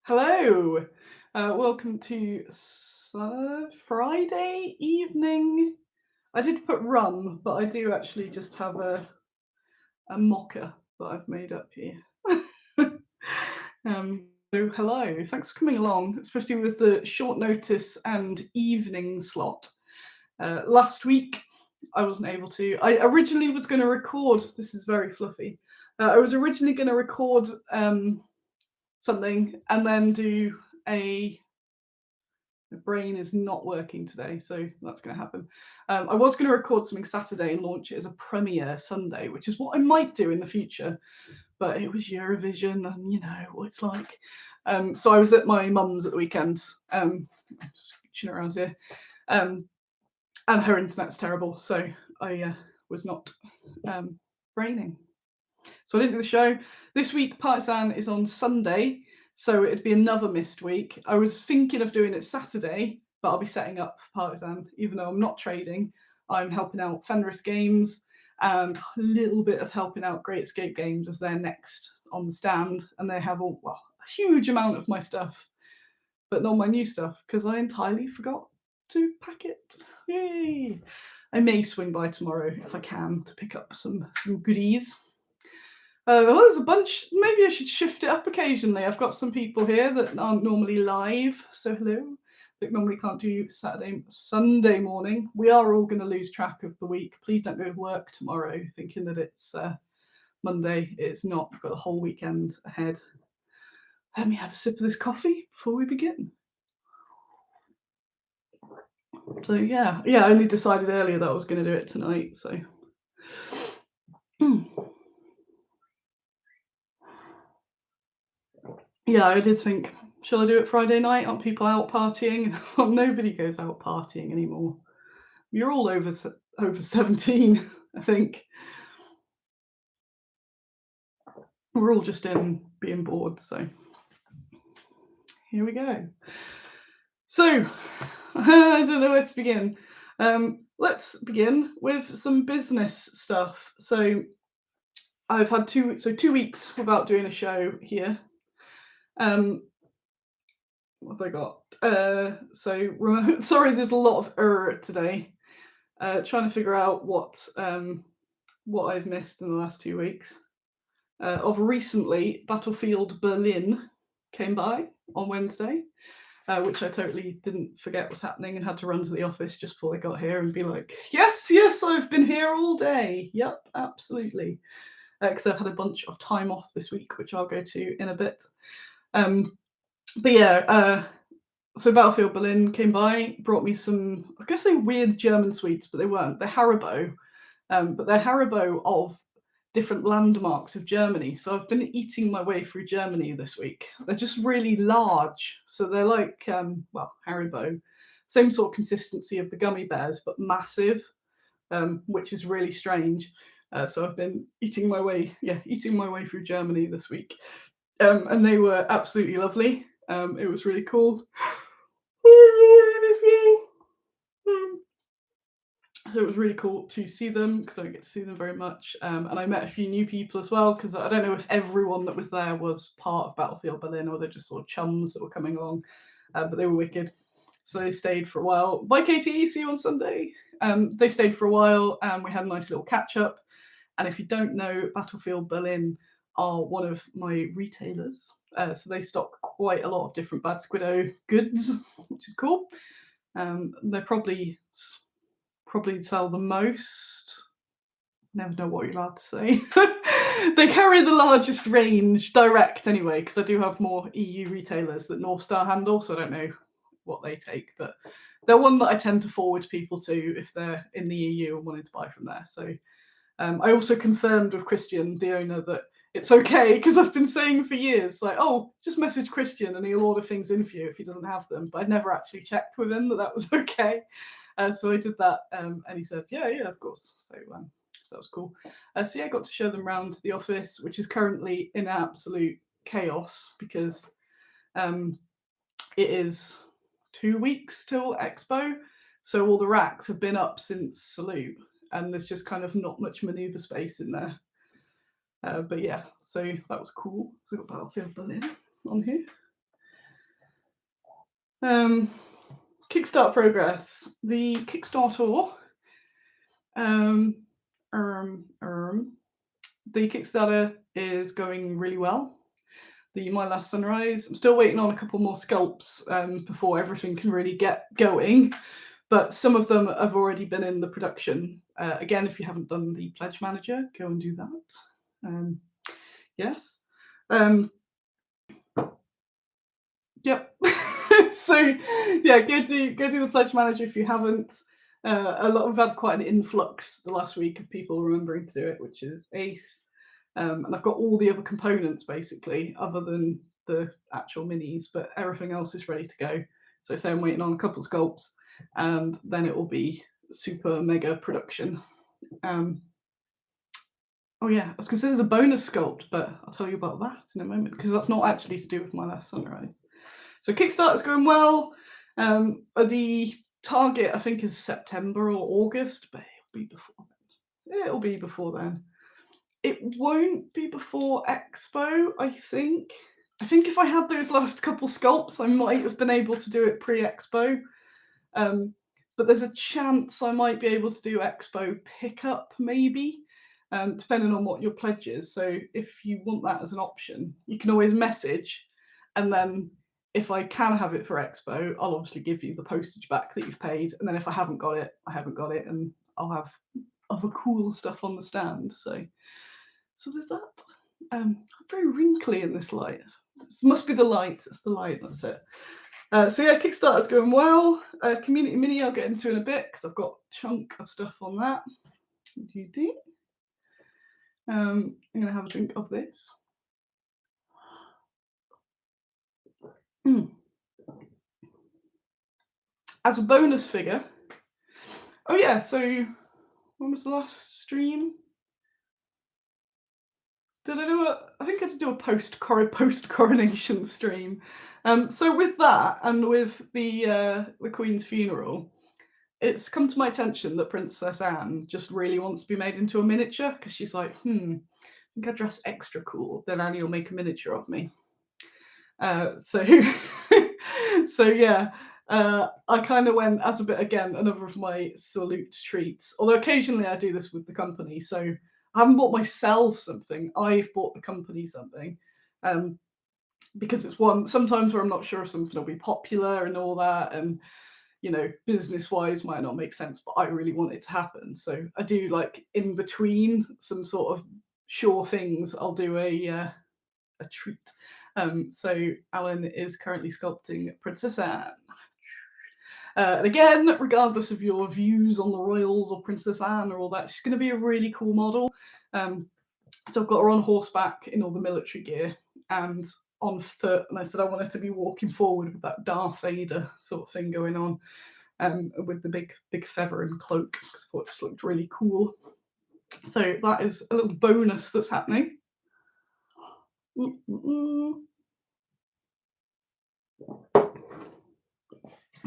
Hello, welcome to Friday evening. I did put rum, but I do actually just have a mocha that I've made up here. So hello, thanks for coming along, especially with the short notice and evening slot. Last week, I wasn't able to. I originally was going to record. This is very fluffy. I was originally going to record something and then do a the brain is not working today, so that's going to happen. I was going to record something Saturday and launch it as a premiere Sunday, which is what I might do in the future, but it was Eurovision and you know what it's like. So I was at my mum's at the weekend, just scooching around here, and her internet's terrible, so I was not braining. So I didn't do the show. This week, Partisan is on Sunday, so it'd be another missed week. I was thinking of doing it Saturday, but I'll be setting up for Partisan, even though I'm not trading. I'm helping out Fenris Games and a little bit of helping out Great Escape Games as they're next on the stand, and they have a huge amount of my stuff, but not my new stuff because I entirely forgot to pack it. Yay! I may swing by tomorrow if I can to pick up some goodies. Well, there's a bunch. Maybe I should shift it up occasionally. I've got some people here that aren't normally live. So hello. That normally can't do Sunday morning. We are all going to lose track of the week. Please don't go to work tomorrow thinking that it's Monday. It's not. We've got a whole weekend ahead. Let me have a sip of this coffee before we begin. So yeah, I only decided earlier that I was going to do it tonight. So. Yeah, I did think, shall I do it Friday night? Aren't people out partying? Well, nobody goes out partying anymore. You're all over 17, I think. We're all just in being bored, so here we go. So, I don't know where to begin. Let's begin with some business stuff. So, I've had 2 weeks without doing a show here. What have I got? Sorry, there's a lot of today. Trying to figure out what I've missed in the last 2 weeks. Of recently, Battlefield Berlin came by on Wednesday, which I totally didn't forget was happening and had to run to the office just before I got here and be like, yes, I've been here all day. Yep, absolutely. Because I've had a bunch of time off this week, which I'll go to in a bit. But yeah, so Battlefield Berlin came by, brought me some, I was going to say weird German sweets, but they weren't. They're Haribo, but they're Haribo of different landmarks of Germany. So I've been eating my way through Germany this week. They're just really large. So they're like, Haribo, same sort of consistency of the gummy bears, but massive, which is really strange. So I've been eating my way through Germany this week. And they were absolutely lovely. It was really cool. So it was really cool to see them because I don't get to see them very much. And I met a few new people as well because I don't know if everyone that was there was part of Battlefield Berlin or they're just sort of chums that were coming along, but they were wicked. So they stayed for a while. Bye, Katie. See you on Sunday. They stayed for a while and we had a nice little catch up. And if you don't know, Battlefield Berlin are one of my retailers. So they stock quite a lot of different Bad Squiddo goods, which is cool. They probably sell the most. Never know what you're allowed to say. They carry the largest range direct anyway, because I do have more EU retailers that North Star handle, so I don't know what they take, but they're one that I tend to forward people to if they're in the EU and wanting to buy from there. So I also confirmed with Christian, the owner, that it's okay, because I've been saying for years, like, oh, just message Christian and he'll order things in for you if he doesn't have them. But I'd never actually checked with him that was okay. So I did that, and he said, yeah, of course. So that was cool. So yeah, I got to show them around the office, which is currently in absolute chaos because it is 2 weeks till Expo. So all the racks have been up since Salute, and there's just kind of not much maneuver space in there. But yeah, so that was cool. So we've got Battlefield Berlin on here. Kickstarter progress. The Kickstarter. The Kickstarter is going really well. The My Last Sunrise. I'm still waiting on a couple more sculpts before everything can really get going, but some of them have already been in the production. Again, if you haven't done the Pledge Manager, go and do that. Yes. Yep. So yeah, go do the Pledge Manager if you haven't. We've had quite an influx the last week of people remembering to do it, which is ace. And I've got all the other components basically, other than the actual minis, but everything else is ready to go. So say I'm waiting on a couple of sculpts, and then it will be super mega production. Oh yeah, I was going to say there's a bonus sculpt, but I'll tell you about that in a moment because that's not actually to do with My Last Sunrise. So Kickstarter's going well. The target I think is September or August, but it'll be before then. It'll be before then. It won't be before Expo, I think. I think if I had those last couple sculpts, I might have been able to do it pre-Expo. But there's a chance I might be able to do Expo pickup, maybe, depending on what your pledge is. So if you want that as an option, you can always message, and then if I can have it for Expo, I'll obviously give you the postage back that you've paid. And then if I haven't got it, I haven't got it, and I'll have other cool stuff on the stand. So there's that. I'm very wrinkly in this light. This must be the light. It's the light. That's it. So yeah, Kickstarter's going well. Community Mini I'll get into in a bit because I've got a chunk of stuff on that. I'm going to have a drink of this. As a bonus figure. Oh yeah, so when was the last stream? Did I do I think I had to do a post coronation stream. So with that and with the Queen's funeral, it's come to my attention that Princess Anne just really wants to be made into a miniature because she's like, I think I dress extra cool, then Annie will make a miniature of me. So yeah, I kind of went as a bit, again, another of my salute treats. Although occasionally I do this with the company, so I haven't bought myself something. I've bought the company something, because it's one sometimes where I'm not sure if something will be popular and all that, and business-wise might not make sense, but I really want it to happen. So I do, like, in between some sort of sure things, I'll do a treat. So Alan is currently sculpting Princess Anne. And again, regardless of your views on the royals or Princess Anne or all that, she's going to be a really cool model. So I've got her on horseback in all the military gear and on foot, and I said I wanted to be walking forward with that Darth Vader sort of thing going on, with the big feather and cloak, because I thought it just looked really cool. So that is a little bonus that's happening. Look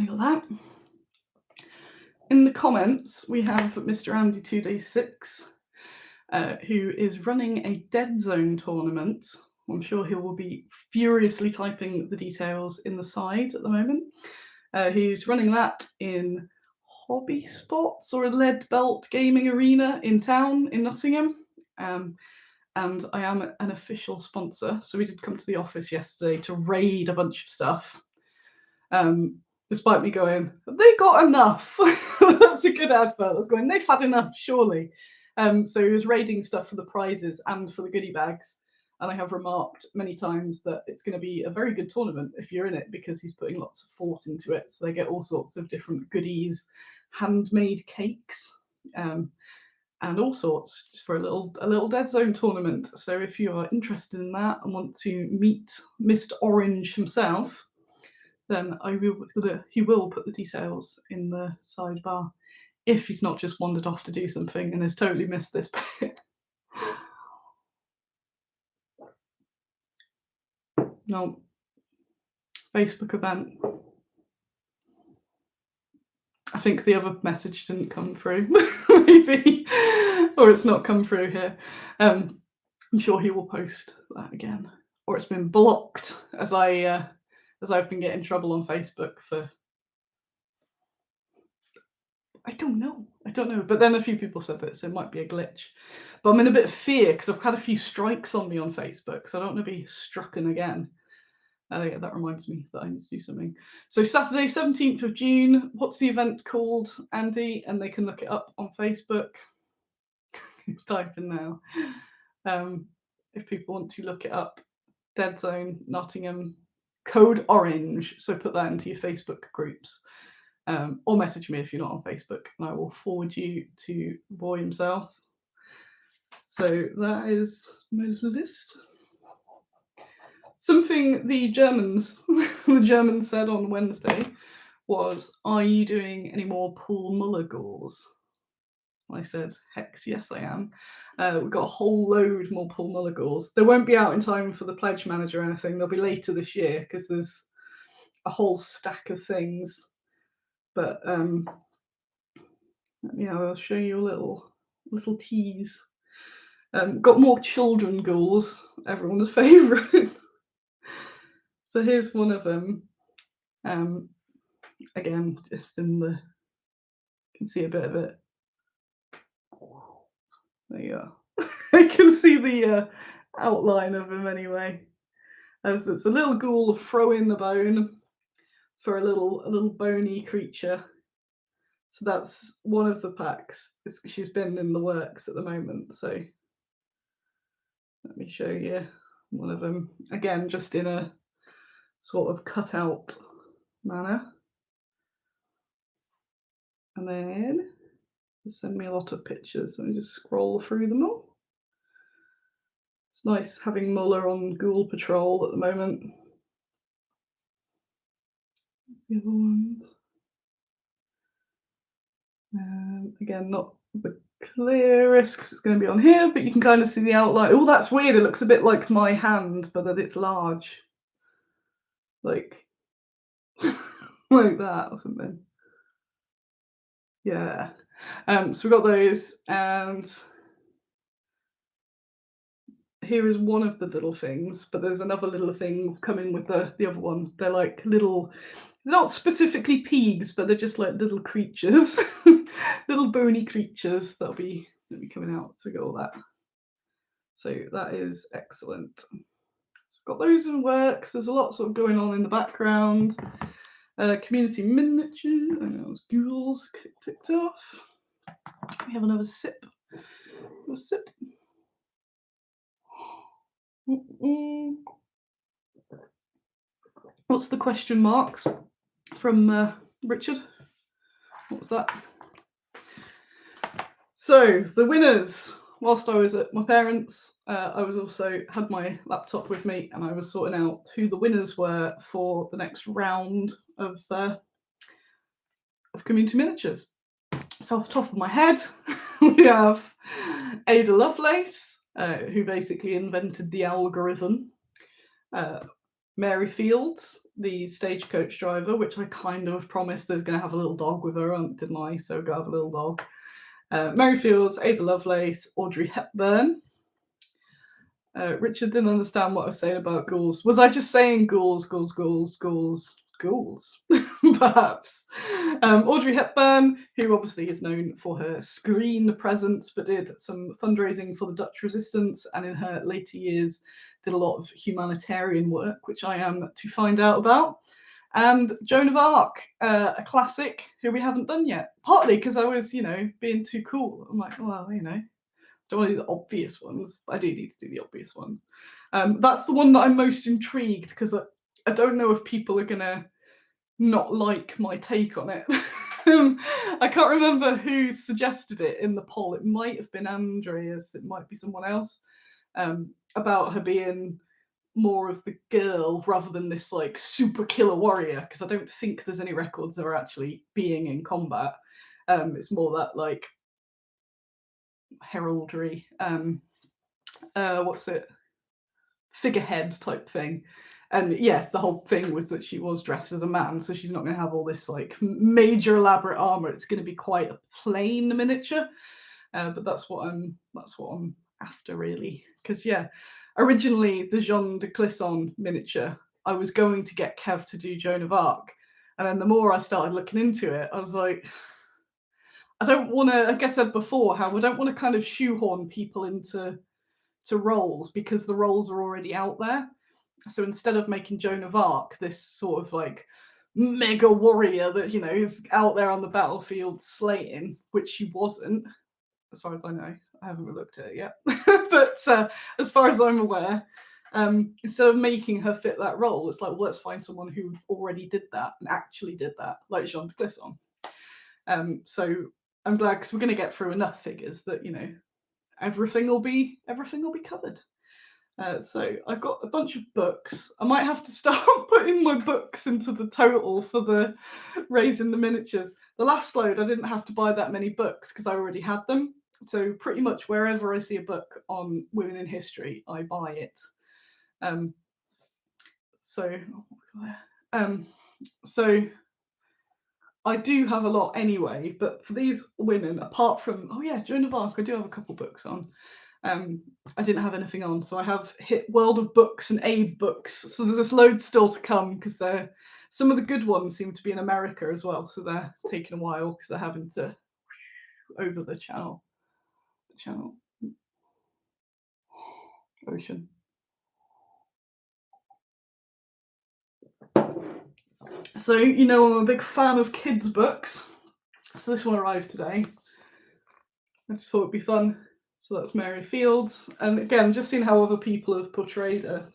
at that. In the comments, we have Mr. Andy 2day6, who is running a Deadzone Tournament. I'm sure he will be furiously typing the details in the side at the moment. He's running that in Hobby Spots or a Lead Belt Gaming Arena in town in Nottingham. And I am an official sponsor, so we did come to the office yesterday to raid a bunch of stuff. Despite me going, have they got enough? That's a good advert. I was going, they've had enough, surely. So he was raiding stuff for the prizes and for the goodie bags. And I have remarked many times that it's going to be a very good tournament if you're in it, because he's putting lots of thought into it. So they get all sorts of different goodies, handmade cakes, and all sorts, just for a little Deadzone tournament. So if you are interested in that and want to meet Mr. Orange himself, then he will put the details in the sidebar, if he's not just wandered off to do something and has totally missed this bit. No. Facebook event. I think the other message didn't come through, maybe, or it's not come through here. I'm sure he will post that again, or it's been blocked as I as I've been getting trouble on Facebook for, I don't know. But then a few people said that, so it might be a glitch. But I'm in a bit of fear because I've had a few strikes on me on Facebook, so I don't want to be strucken again. Yeah, that reminds me that I need to do something. So Saturday, 17th of June. What's the event called, Andy? And they can look it up on Facebook. Type in now. If people want to look it up, Deadzone Nottingham, code orange. So put that into your Facebook groups. Or message me if you're not on Facebook, and I will forward you to the boy himself. So that is my list. Something the Germans said on Wednesday was, "Are you doing any more Paul Muller goals?" I said, "Hex, yes, I am." We've got a whole load more Paul Muller goals. They won't be out in time for the pledge manager or anything. They'll be later this year because there's a whole stack of things. But I'll show you a little tease. Got more children goals, everyone's favourite. So here's one of them. Again, just in the, you can see a bit of it. There you are. I can see the outline of him anyway. As it's a little ghoul throwing the bone for a little bony creature. So that's one of the packs. She's been in the works at the moment. So let me show you one of them. Again, just in a sort of cutout manner. And then send me a lot of pictures and just scroll through them all. It's nice having Muller on Ghoul Patrol at the moment. The other ones. Again, not the clearest because it's going to be on here, but you can kind of see the outline. Oh, that's weird. It looks a bit like my hand, but that it's large. Like, like that or something. Yeah. So we've got those, and here is one of the little things, but there's another little thing coming with the other one. They're like little, not specifically pigs, but they're just like little creatures, little bony creatures that'll be coming out. So we got all that. So that is excellent. So we've got those in works. There's a lot sort of going on in the background. Community miniature. I know those ghouls ticked off. We have another sip. A sip. What's the question marks from Richard? What was that? So the winners. Whilst I was at my parents', I was also had my laptop with me, and I was sorting out who the winners were for the next round of community miniatures. So off the top of my head, we have Ada Lovelace, who basically invented the algorithm. Mary Fields, the stagecoach driver, which I kind of promised there's going to have a little dog with her, didn't I? So we're going to have a little dog. Mary Fields, Ada Lovelace, Audrey Hepburn. Richard didn't understand what I was saying about ghouls. Was I just saying ghouls? Perhaps. Audrey Hepburn, who obviously is known for her screen presence, but did some fundraising for the Dutch resistance, and in her later years did a lot of humanitarian work, which I am to find out about. And Joan of Arc, a classic who we haven't done yet, partly because I was, being too cool. I'm like, well, don't want to do the obvious ones, but I do need to do the obvious ones. That's the one that I'm most intrigued, because I don't know if people are going to not like my take on it. I can't remember who suggested it in the poll. It might have been Andreas, it might be someone else, about her being more of the girl rather than this like super killer warrior, because I don't think there's any records of her actually being in combat. It's more that like heraldry, figurehead type thing. And yes, the whole thing was that she was dressed as a man, so she's not going to have all this like major elaborate armor. It's going to be quite a plain miniature, but that's what I'm after, really. Because originally the Jean de Clisson miniature I was going to get Kev to do Joan of Arc. And then the more I started looking into it, I was like, I don't want to, like I said before, how I don't want to kind of shoehorn people into roles because the roles are already out there. So instead of making Joan of Arc this sort of like mega warrior that, you know, is out there on the battlefield slaying, which she wasn't, as far as I know. I haven't looked at it yet. But as far as I'm aware, instead of making her fit that role, it's like, well, let's find someone who already did that and actually did that, like Jean de Clisson. So I'm glad, because we're going to get through enough figures that, you know, everything will be covered. So I've got a bunch of books. I might have to start putting my books into the total for the raising the miniatures. The last load, I didn't have to buy that many books because I already had them. So pretty much wherever I see a book on women in history, I buy it. So I do have a lot anyway, but for these women, apart from, oh yeah, Joan of Arc, I do have a couple books on. I didn't have anything on, so I have hit World of Books and Abe books. So there's this load still to come because some of the good ones seem to be in America as well, so they're taking a while because they're having to over the channel ocean. So you know I'm a big fan of kids' books. So this one arrived today. I just thought it'd be fun. So that's Mary Fields, and again, just seeing how other people have portrayed her.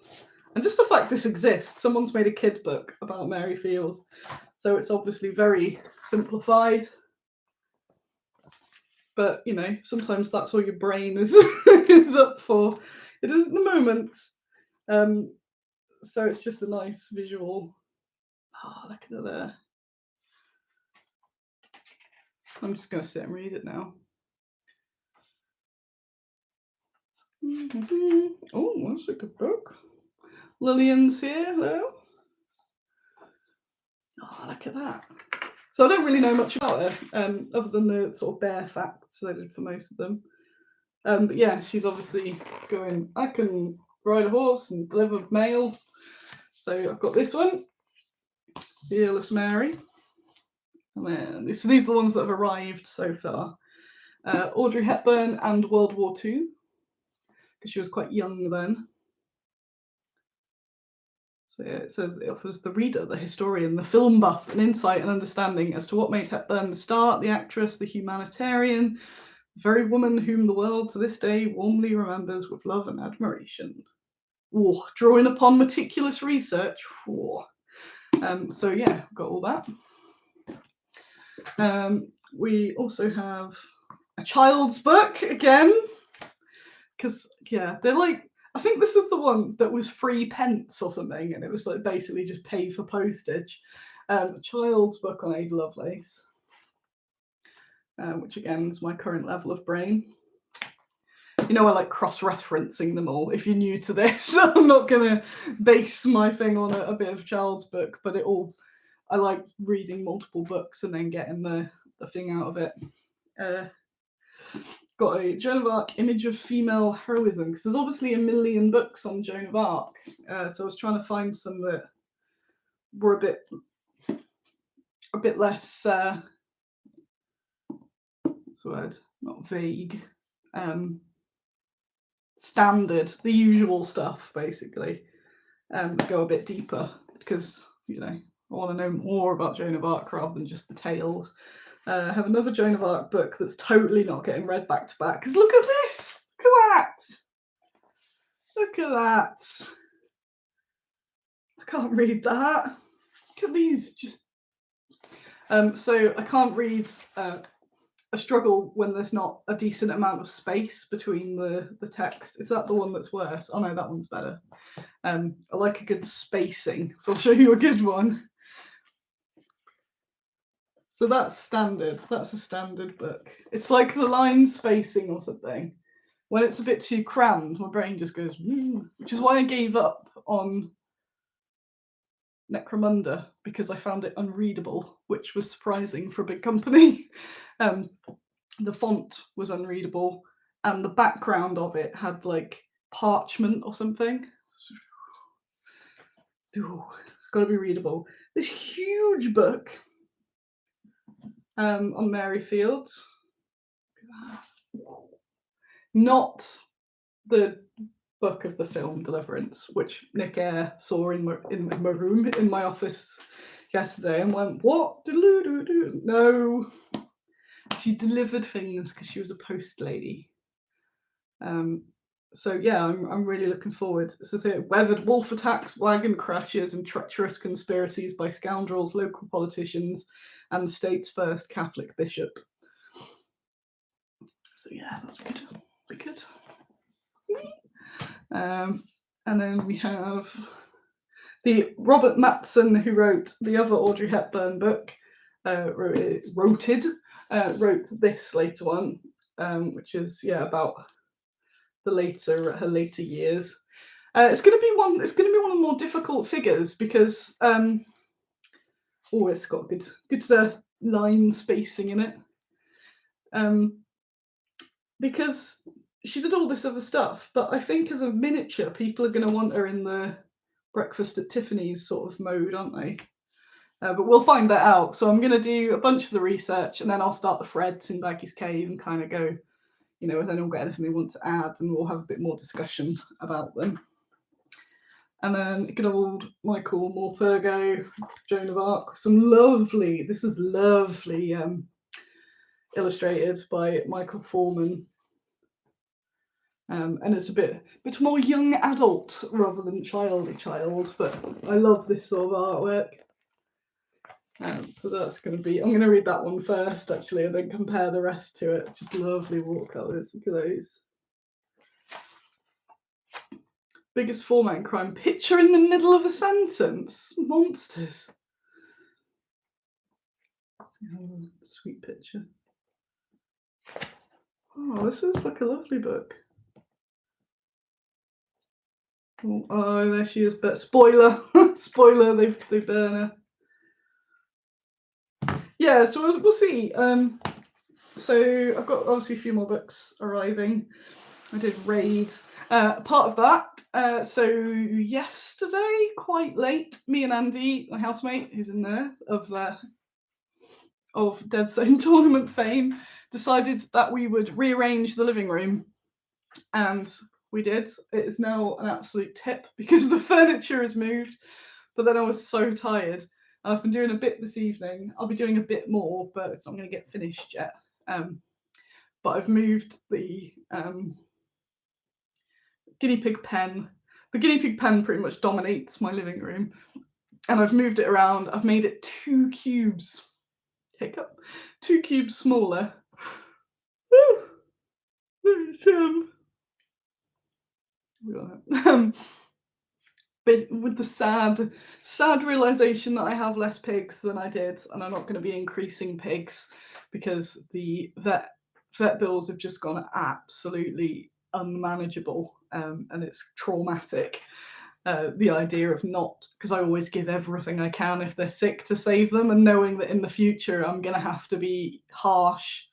And just the fact this exists, someone's made a kid book about Mary Fields. So it's obviously very simplified. But, you know, sometimes that's all your brain is, is up for. It is at the moment. So it's just a nice visual. Oh, look at it there. I'm just going to sit and read it now. Oh, that's a good book. Lillian's here, hello. Oh, look at that. So I don't really know much about her, other than the sort of bare facts I did for most of them. But yeah, she's obviously going, I can ride a horse and deliver mail. So I've got this one, Fearless Mary. And then, so these are the ones that have arrived so far. Audrey Hepburn and World War II, because she was quite young then. So yeah, it says it offers the reader, the historian, the film buff, an insight and understanding as to what made Hepburn the star, the actress, the humanitarian, the very woman whom the world to this day warmly remembers with love and admiration. Ooh, drawing upon meticulous research. So yeah, got all that. We also have a child's book again, because yeah, they're like, I think this is the one that was 3 pence or something, and it was like basically just pay for postage. A child's book on Ada Lovelace, which again is my current level of brain. You know, I like cross-referencing them all. If you're new to this, I'm not going to base my thing on a bit of child's book, but I like reading multiple books and then getting the thing out of it. Got a Joan of Arc image of female heroism, because there's obviously a million books on Joan of Arc. So I was trying to find some that were a bit less, what's the word? Not vague. Standard, the usual stuff, basically. Go a bit deeper, because, you know, I want to know more about Joan of Arc rather than just the tales. I have another Joan of Arc book that's totally not getting read back to back, because look at this! Look at that! Look at that! I can't read that. Look at these, just... so I can't read... I struggle when there's not a decent amount of space between the text. Is that the one that's worse? Oh no, that one's better. I like a good spacing, so I'll show you a good one. So that's standard. That's a standard book. It's like the line spacing or something. When it's a bit too crammed, my brain just goes, which is why I gave up on Necromunda, because I found it unreadable, which was surprising for a big company. The font was unreadable, and the background of it had like parchment or something. Ooh, it's got to be readable. This huge book on Mary Field. Not the book of the film Deliverance, which Nick Eyre saw in my room in my office yesterday and went, "What? No." She delivered things because she was a post lady. So yeah, I'm really looking forward. It says here, weathered wolf attacks, wagon crashes, and treacherous conspiracies by scoundrels, local politicians, and the state's first Catholic bishop. So yeah, that's good. Be good. And then we have the Robert Matson, who wrote the other Audrey Hepburn book, wrote this later one, which is about her later years. It's going to be one of the more difficult figures because it's got good line spacing in it. Because she did all this other stuff, but I think as a miniature, people are going to want her in the Breakfast at Tiffany's sort of mode, aren't they? But we'll find that out. So I'm going to do a bunch of the research, and then I'll start the threads in Baggy's Cave and kind of go, if anyone got anything they want to add, and we'll have a bit more discussion about them. And then good old Michael Morpurgo, Joan of Arc, this is lovely illustrated by Michael Foreman. And it's a bit more young adult rather than child, but I love this sort of artwork. So that's going to be, I'm going to read that one first actually, and then compare the rest to it. Just lovely watercolours, look at those. Biggest format crime, picture in the middle of a sentence, monsters. Sweet picture. Oh, this is like a lovely book. Oh, there she is, but spoiler, spoiler, they burn her. Yeah, so we'll see. So I've got obviously a few more books arriving. I did raid part of that. So yesterday, quite late, me and Andy, my housemate, who's in there, of Deadzone Tournament fame, decided that we would rearrange the living room, and we did. It is now an absolute tip because the furniture is moved, but then I was so tired, and I've been doing a bit this evening. I'll be doing a bit more, but it's not going to get finished yet. But I've moved the guinea pig pen. The guinea pig pen pretty much dominates my living room, and I've moved it around. I've made it 2 cubes. Hiccup. 2 cubes smaller. But with the sad realization that I have less pigs than I did, and I'm not going to be increasing pigs because the vet bills have just gone absolutely unmanageable, and it's traumatic. The idea of not, because I always give everything I can if they're sick to save them, and knowing that in the future I'm going to have to be harsh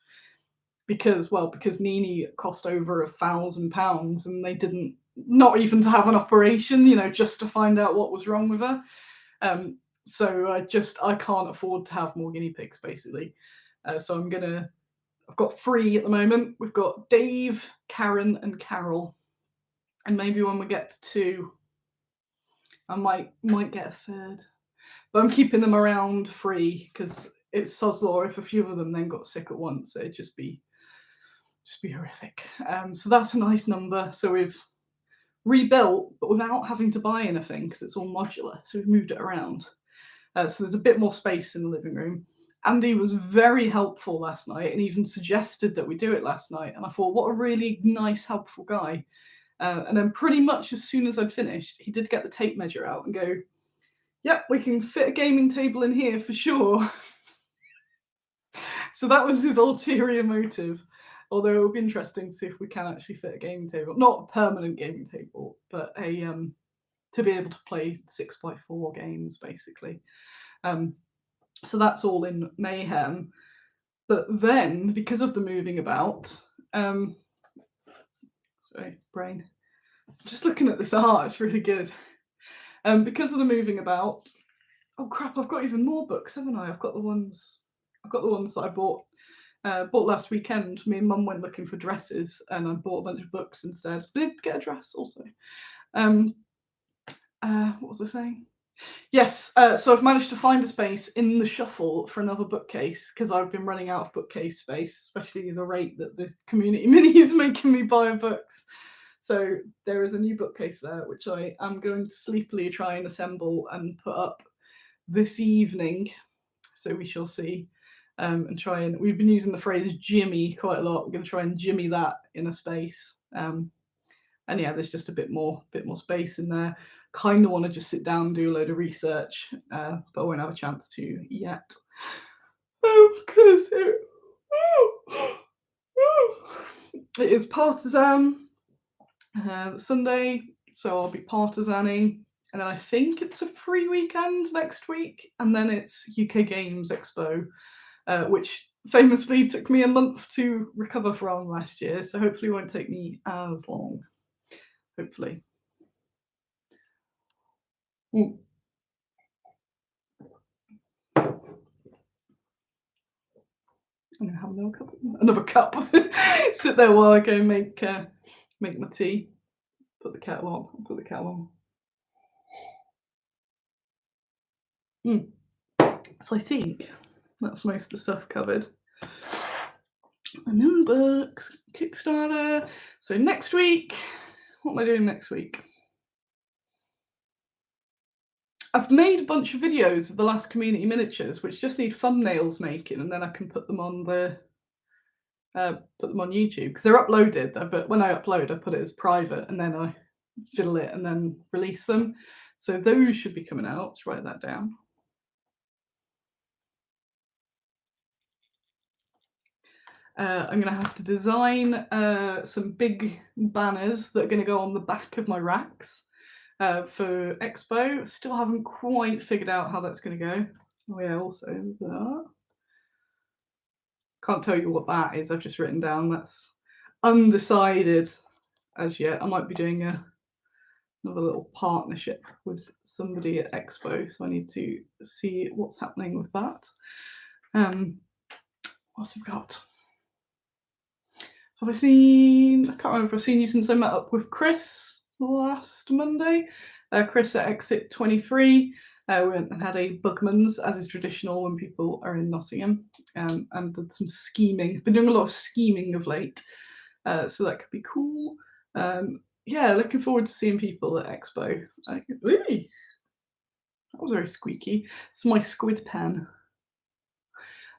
because Nini cost over £1,000 and they didn't, not even to have an operation, just to find out what was wrong with her. So I can't afford to have more guinea pigs, basically. So I've got 3 at the moment. We've got Dave, Karen, and Carol. And maybe when we get to 2, I might get a third. But I'm keeping them around 3 because it's sod's law. If a few of them then got sick at once, it'd just be horrific. So that's a nice number. So we've rebuilt, but without having to buy anything because it's all modular. So we've moved it around. So there's a bit more space in the living room. Andy was very helpful last night and even suggested that we do it last night. And I thought, what a really nice, helpful guy. And then pretty much as soon as I'd finished, he did get the tape measure out and go, yep, we can fit a gaming table in here for sure. So that was his ulterior motive. Although it will be interesting to see if we can actually fit a gaming table. Not a permanent gaming table, but to be able to play 6x4 games, basically. So that's all in mayhem. But then, because of the moving about, sorry, brain. Just looking at this art, it's really good. Because of the moving about. Oh crap! I've got even more books, haven't I? I've got the ones that I bought last weekend. Me and Mum went looking for dresses, and I bought a bunch of books instead. Did get a dress also. What was I saying? Yes, so I've managed to find a space in the shuffle for another bookcase because I've been running out of bookcase space, especially the rate that this community mini is making me buy books. So there is a new bookcase there, which I am going to sleepily try and assemble and put up this evening. So we shall see. And try and we've been using the phrase jimmy quite a lot. We're going to try and jimmy that in a space. And yeah, there's just a bit more space in there. Kind of want to just sit down and do a load of research, but I won't have a chance to yet. Because it is partisan Sunday, so I'll be partisaning, and then I think it's a free weekend next week, and then it's UK Games Expo, which famously took me a month to recover from last year, so hopefully it won't take me as long. Hopefully. I'm gonna have another cup. Sit there while I go make my tea. Put the kettle on. So I think that's most of the stuff covered. New books, Kickstarter. So next week, what am I doing next week? I've made a bunch of videos of the last community miniatures, which just need thumbnails making, and then I can put them on YouTube because they're uploaded. But when I upload, I put it as private, and then I fiddle it and then release them. So those should be coming out. Let's write that down. I'm going to have to design some big banners that are going to go on the back of my racks for Expo. Still haven't quite figured out how that's going to go. Oh yeah, also that. Can't tell you what that is. I've just written down that's undecided as yet. I might be doing another little partnership with somebody at Expo, so I need to see what's happening with that. What's we got? Have I seen? I can't remember if I've seen you since I met up with Chris last Monday. Chris at Exit 23. We went and had a Bugman's, as is traditional when people are in Nottingham, and did some scheming. Been doing a lot of scheming of late, so that could be cool. Yeah, looking forward to seeing people at Expo. That was very squeaky. It's my squid pen.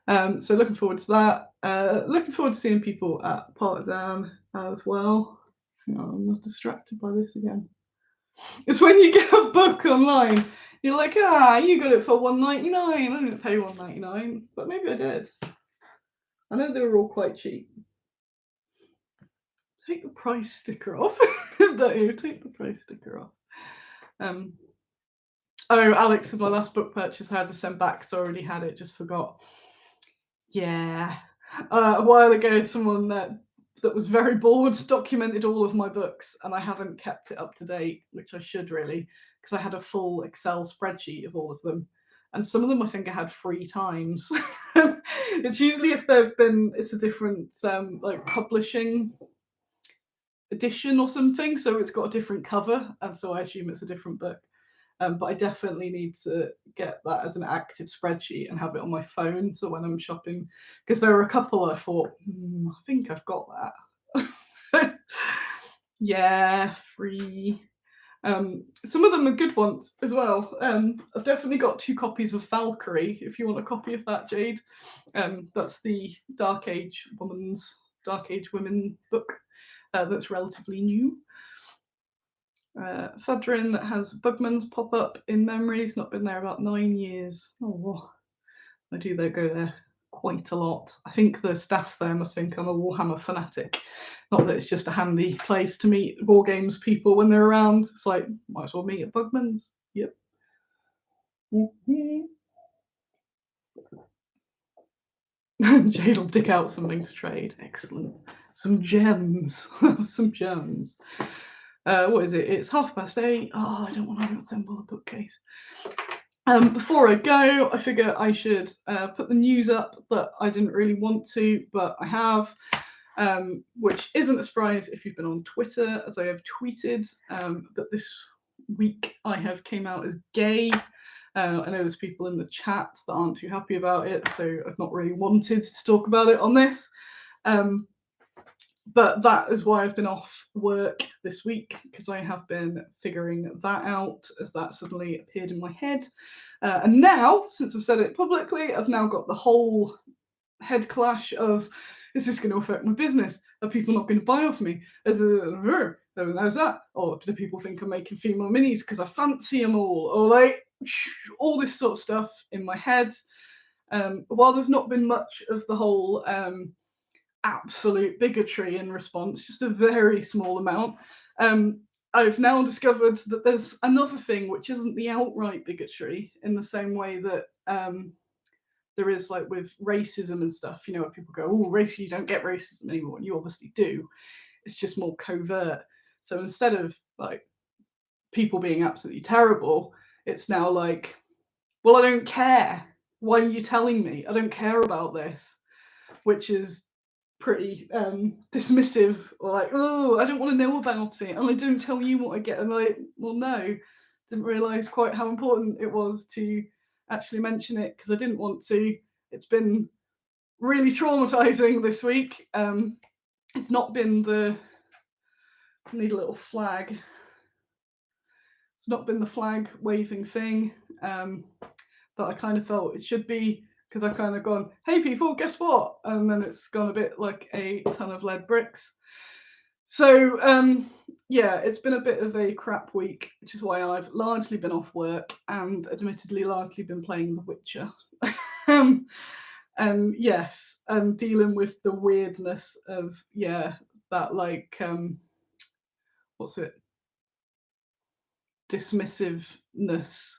So looking forward to that. Looking forward to seeing people at Partisan as well. Oh, I'm not distracted by this again. It's when you get a book online, you're like, you got it for $1.99. I didn't pay $1.99, but maybe I did. I know they were all quite cheap. Take the price sticker off. Take the price sticker off. Oh, Alex said my last book purchase I had to send back because I already had it, just forgot. Yeah. A while ago, someone that was very bored documented all of my books, and I haven't kept it up to date, which I should really, because I had a full Excel spreadsheet of all of them. And some of them I think I had 3 times. It's usually if it's a different like publishing edition or something, so it's got a different cover, and so I assume it's a different book. But I definitely need to get that as an active spreadsheet and have it on my phone. So when I'm shopping, because there were a couple I thought, I think I've got that. Yeah, free. Some of them are good ones as well. I've definitely got 2 copies of Valkyrie, if you want a copy of that, Jade. That's the Dark Age women book that's relatively new. Fudrin has Bugman's pop up in memory. He's not been there about 9 years. Oh, I do go there quite a lot. I think the staff there must think I'm a Warhammer fanatic. Not that it's just a handy place to meet wargames people when they're around. It's like, might as well meet at Bugman's. Yep. Jade will dig out something to trade. Excellent. Some gems. Some gems. What is it? It's 8:30. Oh, I don't want to assemble the bookcase. Before I go, I figure I should put the news up that I didn't really want to, but I have, which isn't a surprise if you've been on Twitter, as I have tweeted. But this week I have came out as gay. I know there's people in the chat that aren't too happy about it, so I've not really wanted to talk about it on this. But that is why I've been off work this week, because I have been figuring that out as that suddenly appeared in my head. And now, since I've said it publicly, I've now got the whole head clash of, is this going to affect my business? Are people not going to buy off me? How's that? Or do people think I'm making female minis because I fancy them all? Or like all this sort of stuff in my head. While there's not been much of the whole absolute bigotry in response, just a very small amount, I've now discovered that there's another thing which isn't the outright bigotry, in the same way that there is like with racism and stuff, you know, where people go, oh, race, you don't get racism anymore, and you obviously do. It's just more covert. So instead of like people being absolutely terrible, it's now like, well, I don't care. Why are you telling me? I don't care about this, which is pretty dismissive, or like, oh, I don't want to know about it, and I don't tell you what I get. And like, well, no, didn't realise quite how important it was to actually mention it, because I didn't want to. It's been really traumatizing this week. It's not been the, I need a little flag. It's not been the flag waving thing that I kind of felt it should be, because I've kind of gone, hey people, guess what? And then it's gone a bit like a ton of lead bricks. So yeah, it's been a bit of a crap week, which is why I've largely been off work and admittedly largely been playing The Witcher. And yes, and dealing with the weirdness of, yeah, that like, what's it? Dismissiveness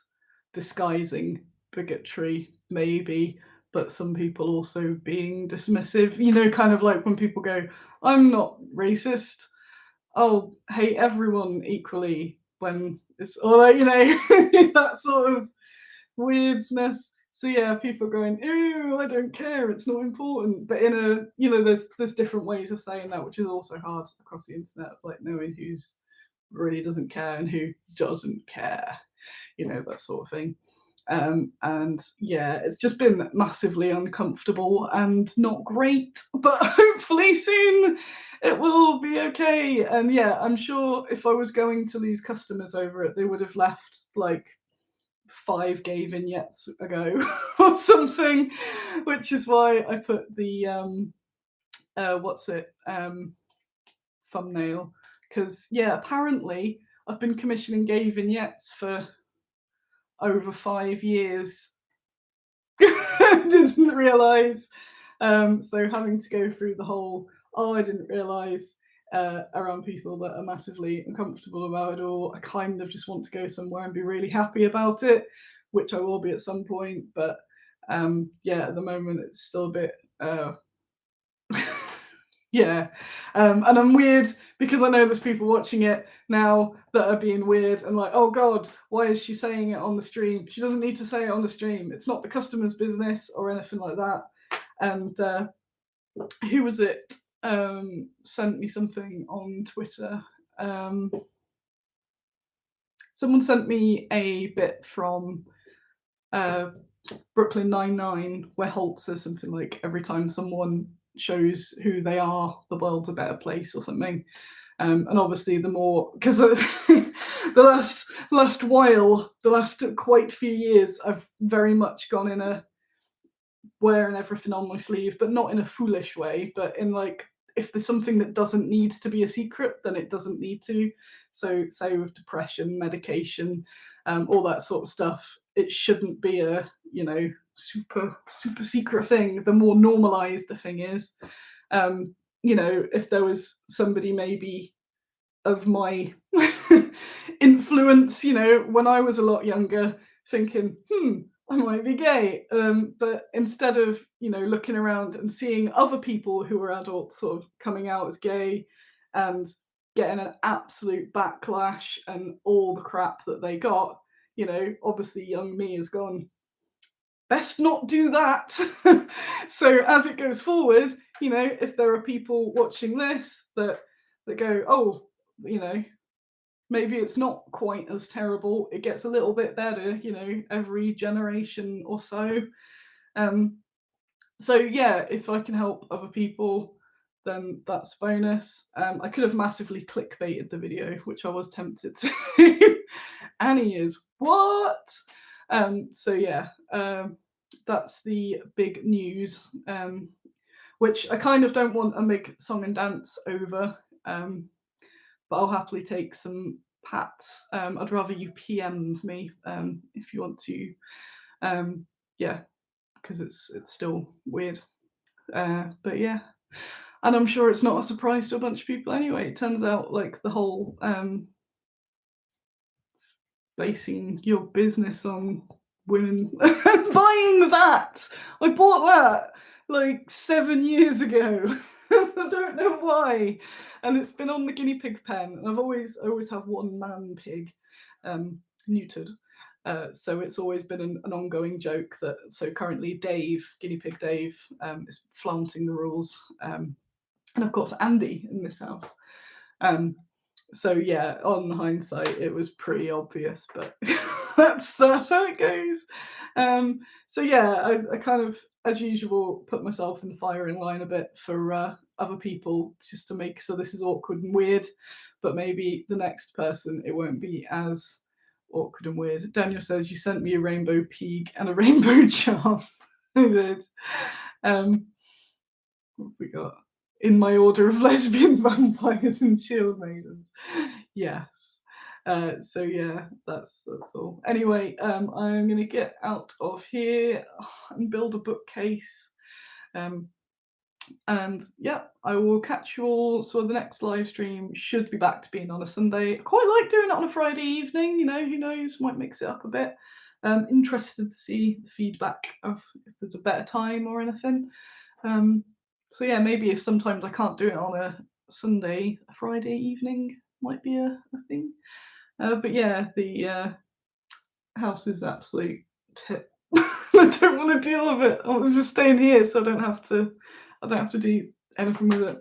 disguising bigotry, maybe, but some people also being dismissive, you know, kind of like when people go, I'm not racist, I'll hate everyone equally, when it's all like, you know, that sort of weirdness. So yeah, people going, ew, I don't care, it's not important. But in a, you know, there's different ways of saying that, which is also hard across the internet, of like knowing who's really doesn't care and who doesn't care, you know, that sort of thing. And yeah, it's just been massively uncomfortable and not great, but hopefully soon it will be okay. And yeah, I'm sure if I was going to lose customers over it, they would have left like 5 gay vignettes ago or something, which is why I put the thumbnail, because yeah, apparently I've been commissioning gay vignettes for over 5 years. Didn't realise. So having to go through the whole, oh, I didn't realise, around people that are massively uncomfortable about it, or I kind of just want to go somewhere and be really happy about it, which I will be at some point. But yeah, at the moment it's still a bit yeah. And I'm weird because I know there's people watching it now that are being weird and like, oh God, why is she saying it on the stream? She doesn't need to say it on the stream. It's not the customer's business or anything like that. And who was it? Sent me something on Twitter. Someone sent me a bit from Brooklyn Nine-Nine, where Holt says something like, every time someone shows who they are, the world's a better place, or something. And obviously the more, because the last quite few years, I've very much gone in a wearing everything on my sleeve, but not in a foolish way, but in like, if there's something that doesn't need to be a secret, then it doesn't need to. So say with depression, medication, all that sort of stuff, it shouldn't be a, you know, super secret thing. The more normalized the thing is, you know, if there was somebody maybe of my influence, you know, when I was a lot younger, thinking, I might be gay. But instead of, you know, looking around and seeing other people who were adults sort of coming out as gay and getting an absolute backlash and all the crap that they got, you know, obviously young me has gone, best not do that. So as it goes forward, you know, if there are people watching this that go, oh, you know, maybe it's not quite as terrible. It gets a little bit better, you know, every generation or so. So yeah, if I can help other people, then that's a bonus. I could have massively clickbaited the video, which I was tempted to. Annie is what? So yeah, that's the big news, which I kind of don't want a big song and dance over, but I'll happily take some pats. I'd rather you PM me if you want to. Yeah, because it's still weird. But yeah, and I'm sure it's not a surprise to a bunch of people anyway. It turns out like the whole basing your business on women buying that. I bought that like 7 years ago. I don't know why, and it's been on the guinea pig pen. And I always have one man pig, neutered. So it's always been an ongoing joke that, so currently Dave, guinea pig Dave, is flaunting the rules, and of course Andy in this house. So yeah, on hindsight, it was pretty obvious, but that's how it goes. So yeah, I kind of, as usual, put myself in the firing line a bit for other people, just to make so this is awkward and weird, but maybe the next person it won't be as awkward and weird. Daniel says you sent me a rainbow pig and a rainbow charm. I did. What have we got? In my order of lesbian vampires and shield maidens. Yes. So yeah, that's all. Anyway, I'm gonna get out of here and build a bookcase. And yeah, I will catch you all. So the next live stream should be back to being on a Sunday. I quite like doing it on a Friday evening, you know, who knows, might mix it up a bit. Interested to see the feedback of if there's a better time or anything. So yeah, maybe if sometimes I can't do it on a Sunday, a Friday evening might be a thing. But yeah, the house is absolute tip. I don't want to deal with it. I was just staying here, so I don't have to do anything with it.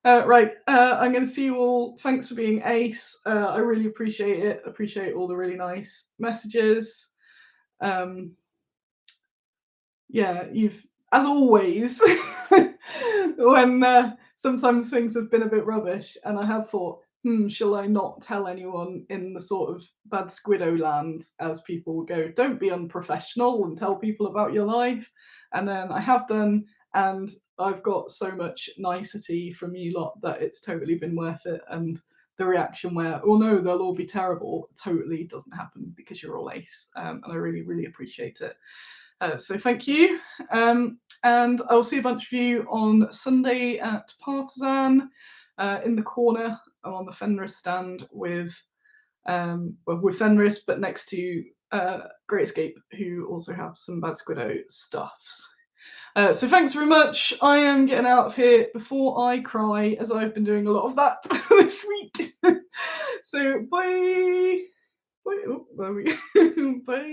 Right, I'm going to see you all. Thanks for being ace. I really appreciate it. Appreciate all the really nice messages. Yeah, you've, as always, when sometimes things have been a bit rubbish, and I have thought, shall I not tell anyone in the sort of bad Squiddo land, as people go, don't be unprofessional and tell people about your life. And then I have done, and I've got so much nicety from you lot that it's totally been worth it. And the reaction where, oh no, they'll all be terrible, totally doesn't happen because you're all ace. And I really, really appreciate it. So thank you. And I'll see a bunch of you on Sunday at Partisan. In the corner, I'm on the Fenris stand with Fenris, but next to Great Escape, who also have some Bad Squiddo stuffs. So thanks very much. I am getting out of here before I cry, as I've been doing a lot of that this week. So bye. Bye. Oh, there we go. Bye.